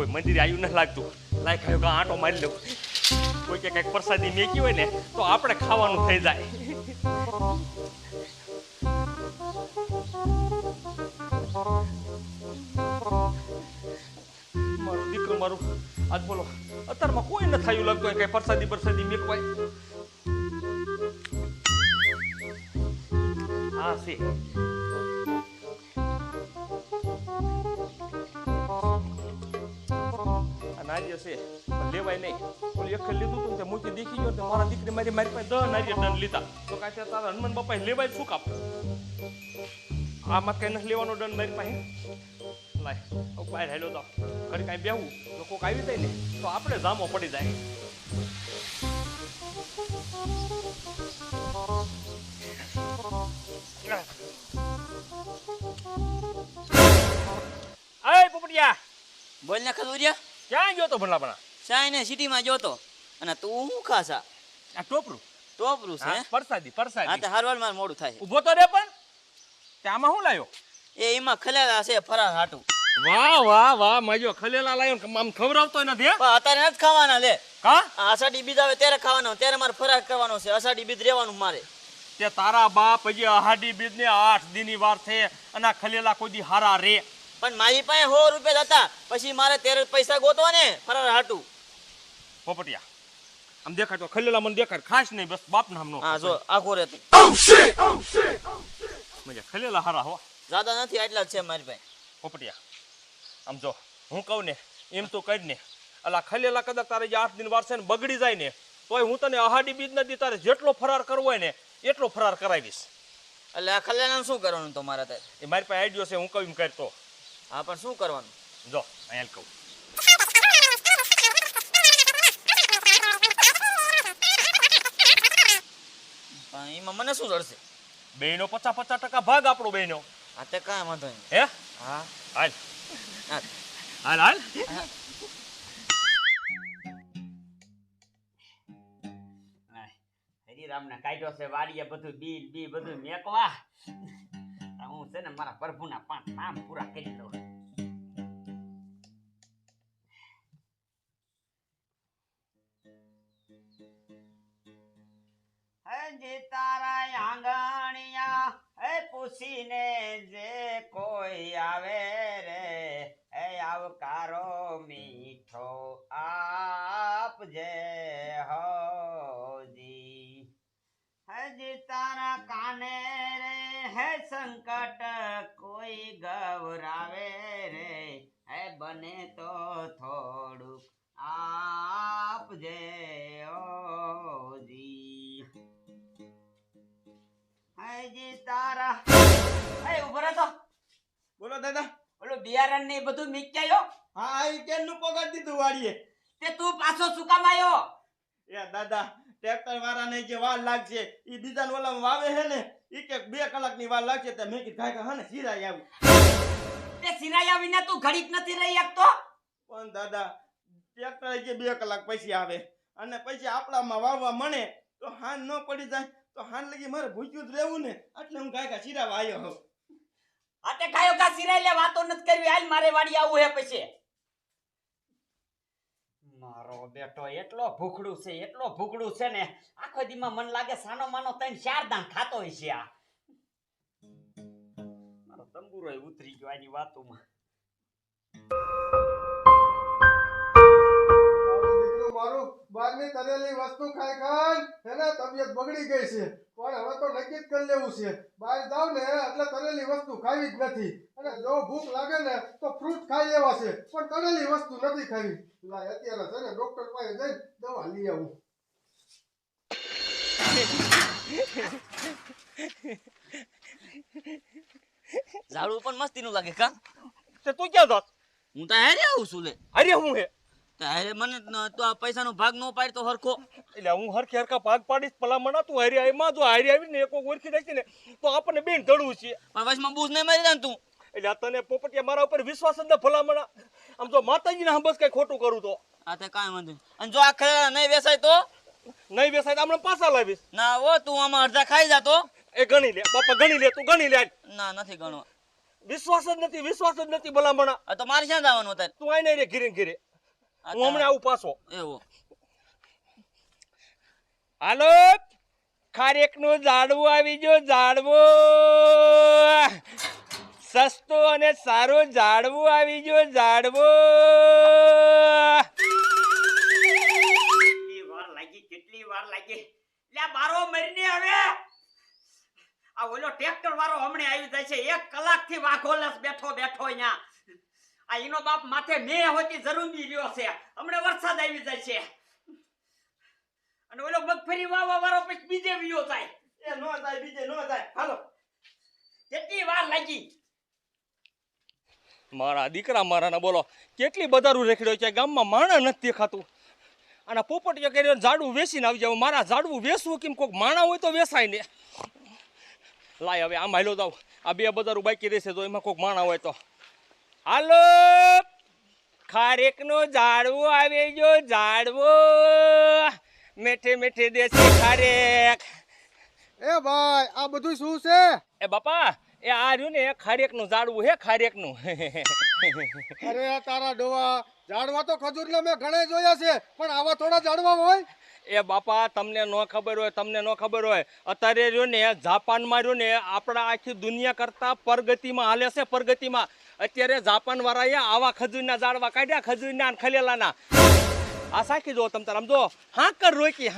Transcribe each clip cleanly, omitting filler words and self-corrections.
કોઈ મંદિરે આવ્યું નથી લાગતું. લાય કયો કા આંટો મારી લઉં. કોઈ કે કંઈક પ્રસાદી મેકી હોય ને તો આપણે ખાવાનું થઈ જાય. મારો દીકરો મારું આજ બોલો અત્યારમાં કોઈ ન થયું લાગતું હોય કઈ પ્રસાદી મેકવાય. હા છે નારિયેળ છે લેવાય નહીં. ઓલી એક લીધું તું તે મૂકી દેખી ગયો મારા દીકરી મારી પાસે 10 નારિયેળ દંડ લીધા તો કાંઈ તારા હનુમાન બાપા લેવાય શું કાપ આમાં કઈ નથી લેવાનો દંડ મારી પાસે. લાય બહાર હેલો તો ઘરે કાંઈ બેહવું તો કોઈક આવી જાય ને તો આપણે જામો પડી જાય. અય પોપટિયા બોલ ને ખદુરિયા ક્યાં ગયો તો ભલા ભલા? સાઈને સિટીમાં જોતો અને તું હું ખાસા આ ટોપરું ટોપરું છે પરસાદી હા તો હારવાલ માં મોડું થાય. ઊભો તો રે પણ તે આમાં શું લાયો? એ એમાં ખલેલા છે ફરાર હાટું. વાહ વાહ વાહ મજો ખલેલા લાયો આમ ખવડાવતો નથી હે? પણ અત્યારે નથી ખાવાના લે. કા અષાઢી બીજ આવે ત્યારે ખાવાનો, ત્યારે મારે ફરાર કરવાનો છે. અષાઢી બીજ રહેવાનું મારે. તે તારા બાપ હજી અહાડી બીજ ને 8 દીની વાર છે અને આ ખલેલા કોઈ દી હારા રે. પણ મારી પાસે 100 રૂપિયા હતા પછી મારે 13 પૈસા ગોતવા ને ફરાર હાટું. પોપટિયા આમ દેખાડ તો ખલેલા મને દેખાડ ખાસ નહીં બસ બાપ નામનો. હા જો આખો રે તું મજા ખલેલા હારા હો જ્યાદા નથી આટલા જ છે મારી પાસે. પોપટિયા આમ જો હું કહું ને એમ તો કરી ને અલા ખલેલા કદાચ તારે જે 8 દિન વાર છે ને બગડી જાય ને તોય હું તને અહાડી બીજ નથી તારે જેટલો ફરાર કરવો હોય ને એટલો ફરાર કરાવીશ. એટલે આ ખલેલાનું શું કરવાનું તમારે ત્યારે? એ મારી પાસે આઈડિયો છે હું કહું એમ કરતો. હા પણ શું કરવાનું? જો અહીંયા કહું એમાં મને શું જડશે? બેનો 50% ભાગ આપણો બેનો. હા તે કાંઈ વાંધો નહીં. હે હા હાલ હા હાલ હાલ હરિરામને કાઢ્યો છે વાડીએ બધું બી બધું મેકવા. હું છે ને મારા પ્રભુના 5 નામ પૂરા કરી લઉં. હજી તારા આંગણિયા પૂછીને જે કોઈ આવે રે આવકારો મીઠો આપજે હોજી. હજી તારા કાને રે સંકટ કોઈ ગવરાવે રે બને તો થોડુંક આપજે ઓજી. હજી તારા ઉભો રહેતો. બોલો દાદા. ઓલો બિયારણ ને બધું મીક્યાયો? હા એ કેનું પગાર દીધું વાડીએ. તે તું પાછો શું કામ આવ્યો? એ દાદા ટ્રેક્ટર વાળાને જે વાર લાગશે ઈ બીજા ઓલામાં વાવે છે ને ઈ કે 2 કલાકની વાર લાગશે તો મેં કીધું કાકા હને સિરાય આવું. તે સિરાયા વિના તું ઘડીક નથી રહી શકતો? પણ દાદા ટ્રેક્ટર જે 2 કલાક પછી આવે અને પછી આપણામાં વાવવા મળે તો હાન ન પડી જાય તો હાન લગી મારે ભૂખ્યું જ રહેવું ને એટલે હું કાકા સિરાવા આવ્યો હોઉં. આતે કાયો કા સિરાય લે વાતો નથી કરવી. હાલ મારે વાડી આવું હે પછી. મારો બેટો એટલો ભૂખડું છે ને આખો દીમાં મન લાગે સાનો માનો 3-4 દાણ ખાતો હોય છે. આ મારો તંબુરો ઉતરી ગયો આની વાતોમાં. મારું બહારની તરેલી વસ્તુ ખાઈ ખાઈ એને તબિયત બગડી ગઈ છે. પણ હવે તો નક્કી જ કરી લેવું છે બહાર જાવ ને એટલે તરેલી વસ્તુ ખાવી જ નથી. અને જો ભૂખ લાગે ને તો ફ્રૂટ ખાઈ લેવા છે પણ તરેલી વસ્તુ નથી ખાવી. લાય અત્યારે છે ને ડોક્ટર પાસે જઈને દવા લઈ આવું. ઝાડુ પણ મસ્તીનું લાગે કા? તે તું ક્યાં જાત? હું તો હારે આવું છું લે. અરે હું હે તારે મને તો આ પૈસાનો ભાગ નો પાડ તો હરખો. એટલે હું હરખે હરખા ભાગ પાડીશ ભલામણ હતું હારી આવીમાં જો હારી આવીને એક ઓળખી રાખી ને તો આપણને બેન ધડવું છે. પણ વચમાં બૂઝ નહીં મારી દે તું. એટલે આ તને પોપટિયા મારા ઉપર વિશ્વાસ જ ન ભલામણ. આમ જો માતાજીને હંબસ કઈ ખોટું કરું તો આ તે કાંઈ વાંધો નહીં. અને જો આ ખરેલા નહીં વેસાય તો નહીં બેસાય તો આપણે પાછા લાવીશ. ના ઓ તું આમાં અડધા ખાઈ જા તો. એ ગણી લે બાપા ગણી લે તું ગણી લે. ના નથી ગણવા. વિશ્વાસ જ નથી ભલામણા. આ તો મારે ક્યાં જવાનું હતા તું આઈને રે ઘીરે ઘીરે. હું હમણાં આવું પાછો. એવું હાલો, ખારેકનું ઝાડવું આવી ગયો. ઝાડવો સસ્તો અને સારું ઝાડવું આવી ગયો. ઝાડવો કેટલી વાર લાગી લે બારો મરીને હવે આ ઓલો ટ્રેક્ટર વાળો હમણે આવી જાય છે 1 કલાકથી વાઘોલસ બેઠો અહીંયા આ એનો બાપ માથે મે હોતી જરૂરી રહ્યો છે હમણે વરસાદ આવી જાય છે અને ઓલો મગફળી વાવવા વાળો પછી બીજે વિયો જાય એ નો જાય બીજે નો જાય. હાલો કેટલી વાર લાગી મારા દીકરા મારાના બોલો કેટલી બધારું રેખડ્યો છે ગામમાં માણા નથી દેખાતું. અને પોપટીઓ કરીને ઝાડવું વેચીને આવી જાવ. મારા ઝાડવું વેચવું કેમ? કોઈક માણા હોય તો વેચાય ને. લાય હવે આમ હાલો જાવ. આ બે બધારું બાકી રહેશે તો એમાં કોઈક માણા હોય તો. હાલો, ખારેકનું ઝાડવું આવી ગયો. ઝાડવું મીઠી મીઠી દેશી ખારેક. એ ભાઈ આ બધું શું છે? એ બાપા એ આ રહ્યું ને ખારેકનું ઝાડવું હે. ખારેકનું. અરે તારા ડોવા, ઝાડવા તો ખજૂરના મેં ઘણા જોયા છે, પણ આવા થોડા ઝાડવા હોય? એ બાપા તમને ન ખબર હોય અત્યારે રહ્યો ને જાપાનમાં રહ્યો ને આપણા આખી દુનિયા કરતા પ્રગતિમાં હાલે છે. પ્રગતિમાં અત્યારે જાપાન વાળાએ આવા ખજૂરના ઝાડવા કાઢ્યા. ખજૂરના અને ખલેલાના. આ સાખી જો તમ તાર આમ જો હાકર રોકી.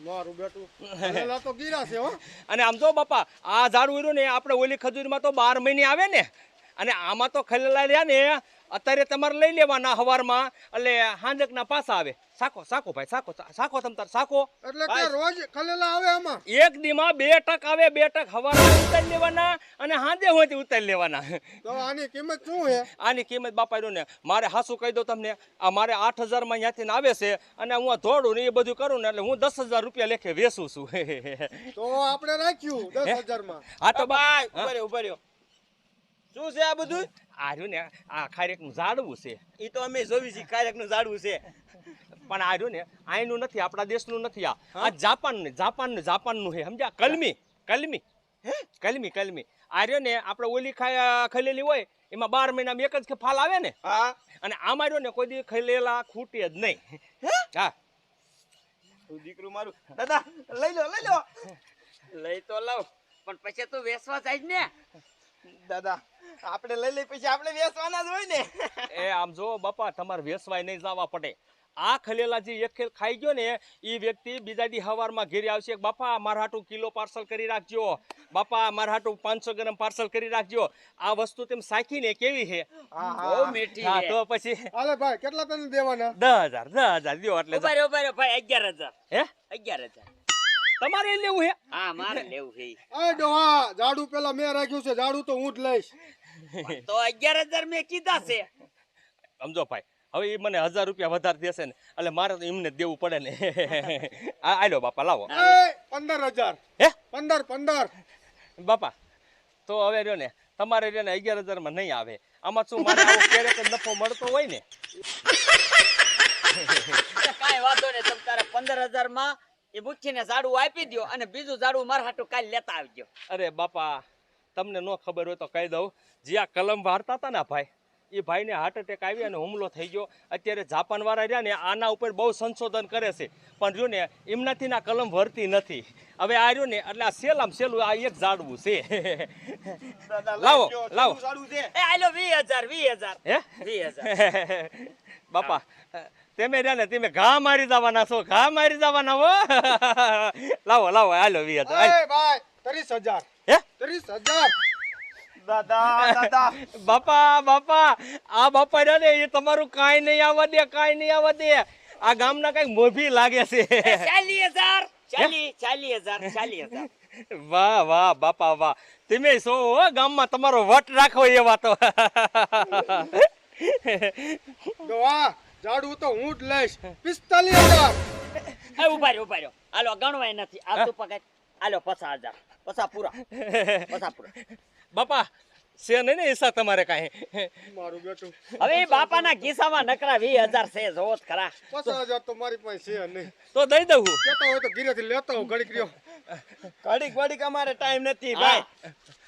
મારું બેટું ખલેલા તો ગીરા છે હો. અને આમ જો બાપા આ ઝાડવું રહ્યું ને આપણે ઓલી ખજૂરમાં તો 12 મહિને આવે ને, અને આમાં તો ખલેલા રહ્યા ને અત્યારે તમારે લઈ લેવાના હવારમાં, એટલે હાંજકના પાછા આવે. સાકો ભાઈ સાકો તમ તાર સાકો. એટલે કે રોજ ખલેલા આવે આમાં? એક દીમાં 2 ટક આવે. 2 ટક હવારમાં ઉતારી લેવાના અને હાંજે હોયથી ઉતારી લેવાના. તો આની કિંમત શું છે? આની કિંમત બાપા રહ્યું ને મારે હાસું કહી દઉં તમને, આ મારે 8000 માં ત્યાંથી આવે છે, અને હું દોડું ને એ બધું કરું ને એટલે હું 10,000 રૂપિયા લેખે વેચું છું. તો આપણે રાખ્યું 10,000 માં. હા તો ભાઈ ઉભા રહ્યો. શું છે આ બધું? આ રહ્યું ને આ ખારેકનું ઝાડવું છે. એ તો અમે જોવી છે ખારેકનું ઝાડવું છે. પણ આ રહ્યું ને અહીંનું નથી, આપણા દેશનું નથી. આ જાપાનનું છે. સમજ્યા? કલમી. આ રહ્યો ને આપણે ઓલી ખલેલી હોય એમાં 12 મહિનામાં એક જ ફાલ આવે ને. હા, અને આમાં રહ્યો ને કોઈ દી ખલેલા ખૂટે જ નહીં. હા તું દીકરું મારું. દાદા લઈ લો. લઈ તો લઉં પણ પછી તું વેચવા જાય ને. દાદા આપણે લઈ પછી આપણે વેચવાના જ હોય ને. એ આમ જો બાપા તમારે વેસવાય નહીં જવા પડે. આ ખલેલા જે એક ખેલ ખાઈ ગયો ને એ વ્યક્તિ બીજા દી હવારમાં ઘેરે આવશે. બાપા મારા હાટું કિલો પાર્સલ કરી રાખજો. બાપા મારા હાટું 500 ગ્રામ પાર્સલ કરી રાખજો. આ વસ્તુ તેમ સાખીને કેવી છે? બહુ મીઠી હા છે. તો પછી હાલે ભાઈ કેટલા તને દેવાના? 10,000 દ્યો એટલે. ઉભા રહ્યો ભાઈ 11,000. હે 11,000. તમારે લેવું હે? હા મારે લેવું છે. એ ડોહા, ઝાડુ પેલા મેં રાખ્યું છે, ઝાડુ તો હું જ લઈશ. તો 11,000 મેં કીધા છે. સમજો ભાઈ, હવે એ મને 1000 રૂપિયા વધારે દેશે ને એટલે મારે તો એમને દેવું પડે ને. આલો બાપા લાવો. એ 15,000. હે 15. બાપા તો હવે રહ્યો ને તમારે રહ્યો ને 11,000 માં નહીં આવે. આમાં શું મારે આવો ક્યારેક જ નફો મળતો હોય ને. કાંઈ વાંધો નહીં, તમે તારે 15,000 માં એ મુઠ્ઠીને ઝાડુ આપી દ્યો અને બીજું ઝાડુ મારા હાટું કાલ લેતા આવજો. અરે બાપા તમને ન ખબર હોય તો કહી દઉં, જે આ કલમ વાળતા હતા ને ભાઈ, એ ભાઈને હાર્ટ એટેક આવી અને હુમલો થઈ ગયો. અત્યારે જાપાન વાળા રહ્યા ને આના ઉપર બહુ સંશોધન કરે છે, પણ જો ને એમનાથી ના કલમ ભરતી નથી. હવે આ રહ્યું ને એટલે આ સહેલું આ એક ઝાડવું છે. લાવો ઝાડવું છે. એ આલો 20,000. હે 20,000. બાપા તમે રહ્યા ને તમે ઘા મારી જવાના છો. હો. લાવો હાલો 20,000. એ ભાઈ 30,000. હે 30,000. દાદા બાપા આ બાપા રહ્યા ને એ તમારું કાંઈ નહીં આવવા દે. આ ગામના કઈક મોભી લાગે છે. 40,000. વાહ બાપા વાહ, તમે છો હો ગામમાં તમારો વટ રાખો એવા તો. ડોહા, ઝાડુ તો હું જ લઈશ. 45,000. એ ઉભા રહ્યો. હાલો ગણવાય નથી. આ તું પગાર. હાલો 50,000. 50 પૂરા. બાપા છે નહીં ને હિસ્સા તમારે કાંઈ? મારું બેટું હવે એ બાપાના ખિસ્સામાં નકરા 20,000 છે. જોવો જ ખરા. 50,000 તો મારી પાસે છે નહીં. તો દઈ દઉં. કેતો હોય તો ઘીરેથી લેતો હું ઘડીક રહ્યો. ઘડીક અમારે ટાઈમ નથી ભાઈ.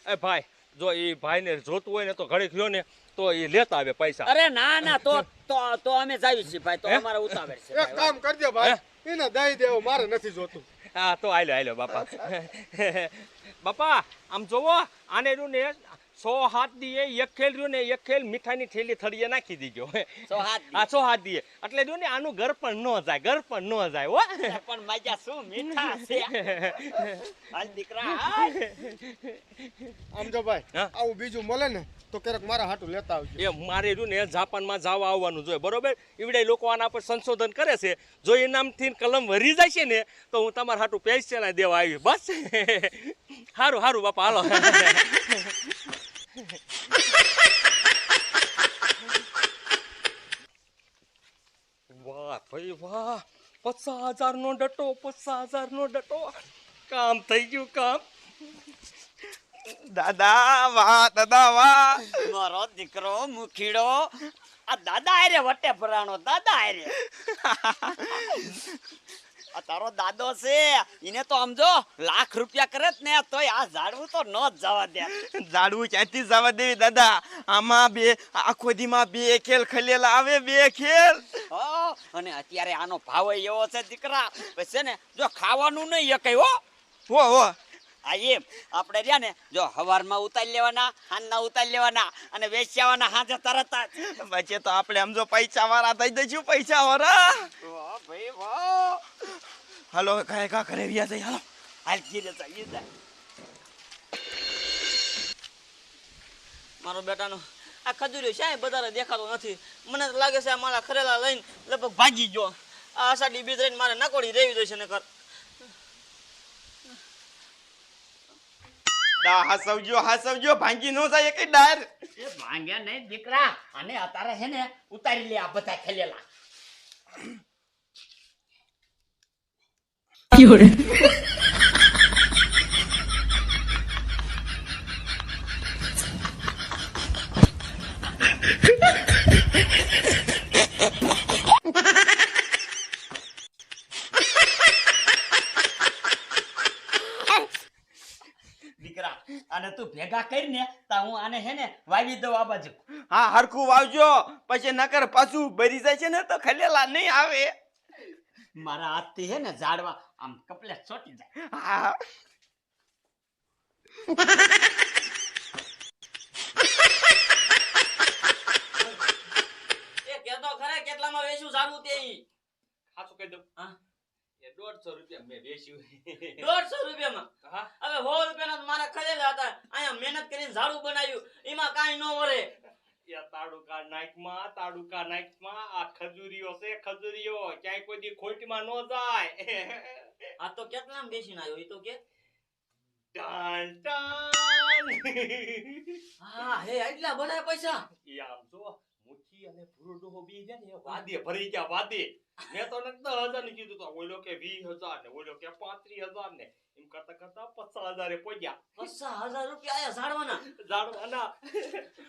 એ ભાઈ જો એ ભાઈને જોતું હોય ને તો ઘડીક રહ્યો ને તો એ લેતા આવે પૈસા. અરે ના ના તો અમે જાવી છીએ ભાઈ, તો અમારે ઉતાવળ છે એક ભાઈ. કામ કરજે ભાઈ, એને દઈ દેવો, મારે નથી જોતું. હા તો હાલો બાપા. બાપા આમ જોવો, આને રહ્યું ને 100 હાથ દીએ એક ખેલ રહ્યું ને એક ખેલ મીઠાઈની થેલી થળીએ નાખી દીજો. સો હાથ આ 100 હાથ દીએ એટલે રહ્યું ને આનું ઘર પણ ન જાય, ઘર પણ ન જાય હો. પણ મજા શું મીઠા છે. હાલ દીકરા હાલ. આમ જો ભાઈ, હા? આવું બીજું મળે ને તો ક્યારેક મારા હાટું લેતા આવજો. એ મારે રહ્યું ને જાપાનમાં જવા આવવાનું જોઈએ, બરોબર? એવડે લોકો આના પર સંશોધન કરે છે, જો એનામથી કલમ વરી જાય છે ને તો હું તમારા હાટું પૈસા દેવા આવી. બસ સારું બાપા હાલો. વાહ ભાઈ વાહ, 50,000 નો ડટો, 50,000 નો ડટો. કામ થઈ ગયું કામ. દાદા વાહ. મારો દીકરો મુખીડો આ દાદા આરે વટે ભરાણો, દાદા આરે. આ તારો દાદો છે, એને તો સમજો લાખ રૂપિયા કરે જ ને તોય આ ઝાડવું તો ન જ જવા દે. ઝાડવું ક્યાંથી જવા દેવી દાદા? આમાં આખો દીમાં 2 ખેલ ખલેલા આવે, 2 ખેલ. હો, અને અત્યારે આનો ભાવ એવો છે દીકરા, પછી ને જો ખાવાનું નહીં એકેય હો. આ એમ આપણે રહ્યા ને જો હવારમાં ઉતારી લેવાના, હાંજના ઉતારી લેવાના અને વેચ્યાવાના હાજે તરત જ. પછી તો આપણે આમ જો પૈસા વાળા થઈ જઈશું, પૈસા વાળા. વાહ ભાઈ વાહ. હાલો કા કરે રહ્યા છે, હાલો. હાલ ઘીરે જઈએ જા. મારો બેટાનો આ ખજૂરી છે બધાને દેખાતો નથી. મને તો લાગે છે આ મારા ખરેલા લઈને લગભગ ભાગી ગયો. આ આષાઢી બીજ રહીને મારે નકોડી રેવી જોઈશે ને કર. હાસવજો ભાંગી નો જાય કે ડાર. એ ભાંગ્યા નહીં દીકરા, અને અત્યારે હે ને ઉતારી લે આ બધા ખેલેલા. દીકરા અને તું ભેગા કરીને તા હું આને હે ને વાવી દઉં આ બાજુ. હા હરખું વાવજો, પછી નકર પાછું ભરી જાય છે ને તો ખલેલા નહીં આવે. મારા હાથથી હે ને ઝાડવા આમ કપલે ચોટી જાય. હા એ કેતો ખરા કેટલામાં વેચું ઝાડવું તે ઈ? સાચું કહી દઉં, હા એ 150 રૂપિયા મેં વેચ્યું. 150 રૂપિયામાં? હા હવે 100 રૂપિયાના તો મારા ખરેલા હતા. અહીંયા મહેનત કરીને ઝાડું બનાવ્યું, એમાં કાંઈ ન વરે. એ તાડુકા નાઈકમાં આ ખજૂરીઓ છે, ખજૂરીઓ ક્યાંય કોઈ દી ખોટમાં ન જાય. આ તો કેટલામાં બેસીને આવ્યો ઈ તો કે? Ton ton. હા હે એટલા બધા પૈસા. એ આમ જો મુઠી અને ભૂરો ડોહો બી છે ને એ વાદે ભરી ગયા વાદે. મેં તો 10,000 ની કીધું તો ઓલો કે 20,000 ને ઓલો કે 35,000 ને એમ કરતા 50,000 એ પહોંચ્યા. 50,000 રૂપિયા આયા ઝાડવાના. ઝાડવાના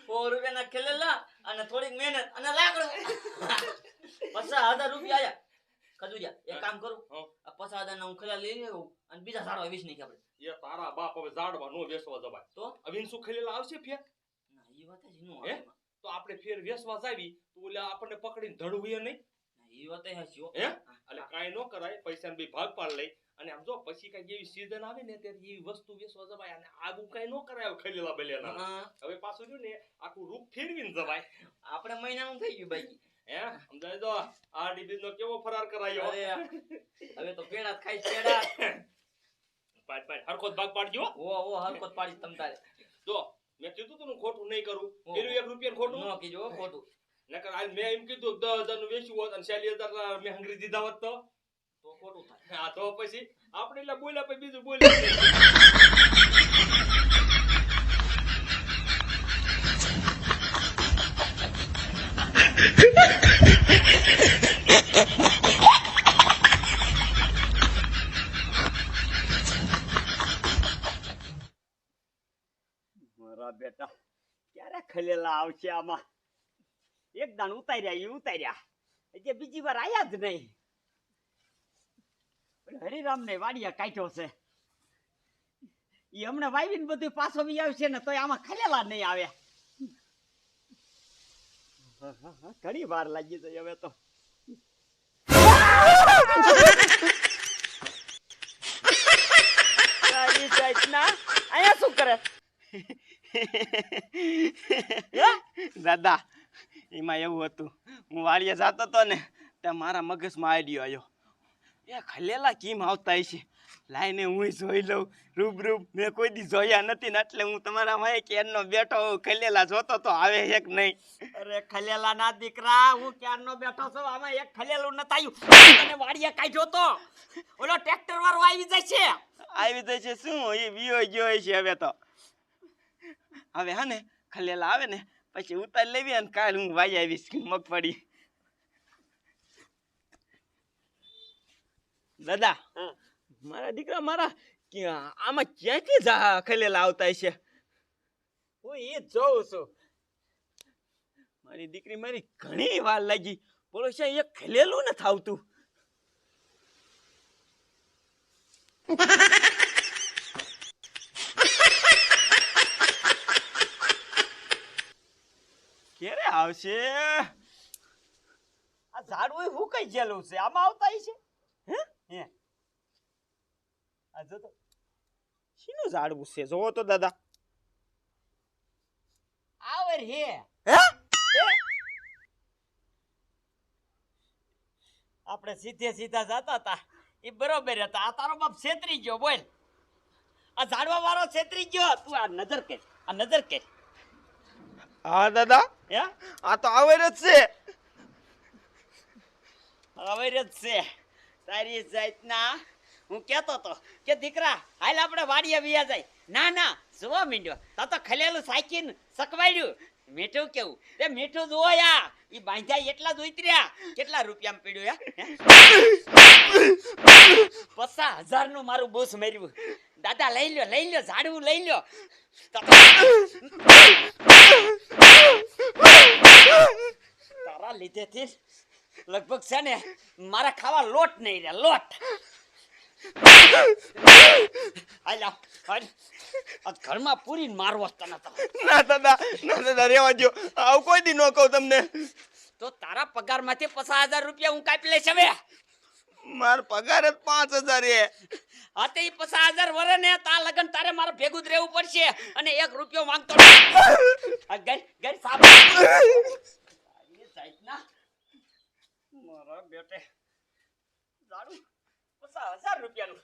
100 રૂપિયાના ખેલેલા અને થોડીક મહેનત અને લાકડું. 50,000 રૂપિયા આયા. ખજુરિયા એક કામ કરું, હા. આ 50,000 ના હું ખરેલા લઈ લેવું અને બીજા ઝાડવા વેચી નાખી આપણે. એ તારા બાપ હવે ઝાડવા નો વેચવા જવાય તો અવિન શું ખેલેલા આવશે ફેર ના ઈ વાત જ નો હે? આવે. તો આપણે ફેર વેચવા જાવી તો ઓલા આપણને પકડીને ધડવું નહીં. ના ઈ વાત જ હાચી હો. હે? એટલે કાંઈ ન કરાય, પૈસાને બી ભાગ પાડ લઈ અને આમ જો પછી કઈ એવી સીઝન આવે ને ત્યારે એવી વસ્તુ વેચવા જવાય અને આવું કઈ ન કરાય ખેલેલા બેલેલા. હા, હવે પાછું રહ્યું ને આખું રૂપ ફેરવીને જવાય. આપણે મહિનાનું થઈ ગયું બાકી. હે સમજાય તો આ ડીબી નો કેવો ફરાર કરાયો. અરે હવે તો પેડા ખાઈ પેડા. પાડ હરખો જ ભાગ પાડજો. ઓ હલકો પાડી તમ તારે. જો મેં કીધું તું ખોટું નહીં કરું, ઓહો. કર્યું 1 રૂપિયા ખોટું. નો કીજો હો ખોટું. નકર આ મેં એમ કીધું 10,000 નું વેચ્યું હોત અને 40,000 મેં હંગરી દીધા હોત તો ખોટું થાય. હા તો પછી આપણે એટલે બોલ્યા પછી બીજું બોલ્યા. મારા બેટા ક્યારે ખલેલા આવશે આમાં? એક દાણ ઉતાર્યા જે બીજી વાર આયા જ નહીં. હરિરામ ને વાડિયા કાઢ્યો છે ઈ હમણાં વાવીને બધું પાછો વી આવશે ને તોય આમાં ખલેલા નહીં આવે. ઘણી વાર લાગી જાય હવે તો. તારી જાતના અહીંયા શું કરે? દાદા એમાં એવું હતું, હું વાડીએ જતો હતો ને ત્યાં મારા મગજમાં આઈડિયો આવ્યો. એ ખલેલા કેમ આવતા હશે, લાઈને હું જોઈ લઉં રૂબરૂ. મેં કોઈ દી જોયા નથી ને એટલે હું તમારા માં કેરનો બેઠો હોઉં, ખલેલા જોતો તો આવે એક નહીં. અરે ખલેલા ના દીકરા, હું ક્યારનો બેઠો છું, આમાં એક ખલેલું નથી આવ્યું. તને વાડીએ કાઢ્યો તો ઓલો ટ્રેક્ટર વાળો આવી જાય છે. આવી જાય છે શું, એ વિયો ગયો છે હવે તો. હવે હા ને ખલેલા આવે ને પછી ઉતારી લેવી અને કાલ હું વાઈ આવીશ મગફળી. દાદા મારા દીકરા મારા આમાં ક્યાંથી ખલેલા આવતા હશે? હું એ જ જોઉં છું. મારી દીકરી મારી ઘણી વાર લાગી, બોલો છે એક ખલેલું નથી આવતું. ક્યારે આવશે? આ ઝાડવું હું કઈ ગયેલું છે, આમાં આવતા હશે. હે આ જો તો શીનું ઝાડવું છે, જોવો તો દાદા. આવર હે. હે આપણે સીધે સીધા જતા હતા એ બરોબર હતા. આ તારો બાપ છેતરી ગયો. બોલ, આ ઝાડવા વાળો છેતરી ગયો. તું આ નજર કર, આ નજર કર. હા દાદા, હે આ તો આવે જ છે. હવે જ છે તારી જાતના. હું કહેતો તો કે દીકરા હાલ આપણે વાડીએ વિયા જાય. ના ના, જોવા મીંડ્યો તા તો ખલેલું સાચીને સકવાડ્યું. મીઠું કેવું તે મીઠું જોવો યા, ઈ બાંધ્યા એટલા જ ઉતર્યા. કેટલા રૂપિયામાં પડ્યું? હે 50,000 નું મારું બોસ માર્યું. દાદા લઈ લ્યો ઝાડવું લઈ લ્યો. તારા લીધેથી લગભગ છે ને મારા ખાવા લોટ નહીં રે, લોટ. ઘરમાં પૂરીને મારવો તને તો. ના દાદા રેવા દો, આવું કોઈ દી ન કહું તમને. તો તારા પગાર માંથી 50,000 રૂપિયા હું કાપી લઈશ હવે. મારો પગાર જ 5,000 છે. હા તે 50,000 વરે ને તા લગન તારે મારે ભેગું જ રહેવું પડશે. અને 1 રૂપિયો માંગતો ઘર સાફ મારા બેટે દારૂ 50,000 રૂપિયાનું.